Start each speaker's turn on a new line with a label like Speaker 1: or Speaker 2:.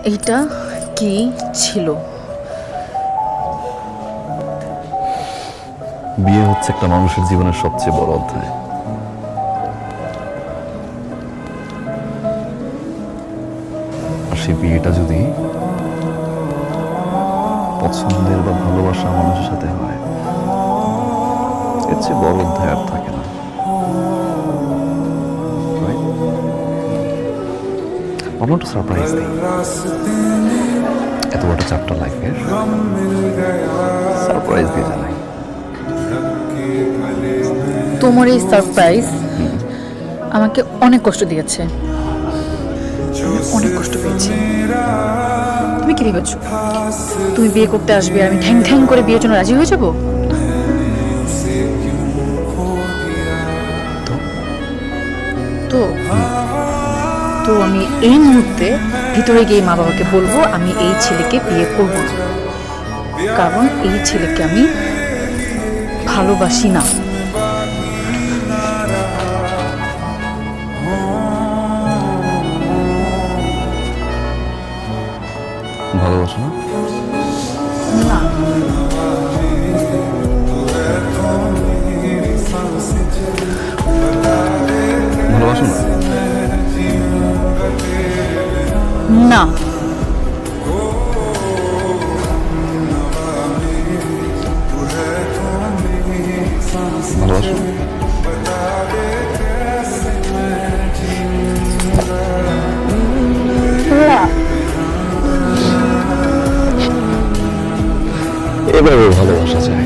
Speaker 1: এইটা কি ছিল?
Speaker 2: বিয়ে হচ্ছে একটা মানুষের জীবনের সবচেয়ে বড় অধ্যায়। আর সেই বিয়েটা যদি পছন্দের বা ভালোবাসা মানুষের সাথে হয়, এর চেয়ে বড় অধ্যায় আর থাকে না। ভাবলাম একটু সারপ্রাইজ দিই। এত বড় চ্যাপ্টার লাইফের সারপ্রাইজ দিয়ে জানাই।
Speaker 1: তোমার এই সারপ্রাইজ আমাকে অনেক কষ্ট দিয়েছে, আমি অনেক কষ্ট পেয়েছি। তুমি কি ভেবেছ তুমি বিয়ে করতে আসবে আর আমি ঠ্যাং ঠ্যাং করে বিয়ের জন্য রাজি হয়ে যাব? তো তো আমি এই মুহূর্তে ভিতরে গিয়ে মা বাবাকে বলবো আমি এই ছেলেকে বিয়ে করব না, কারণ এই ছেলেকে আমি ভালোবাসি না।
Speaker 2: ভালোবাসো না?
Speaker 1: না,
Speaker 2: ভালোবাসো না?
Speaker 1: না,
Speaker 2: ভালোবাসো? এভাবে ভালোবাসা যায়।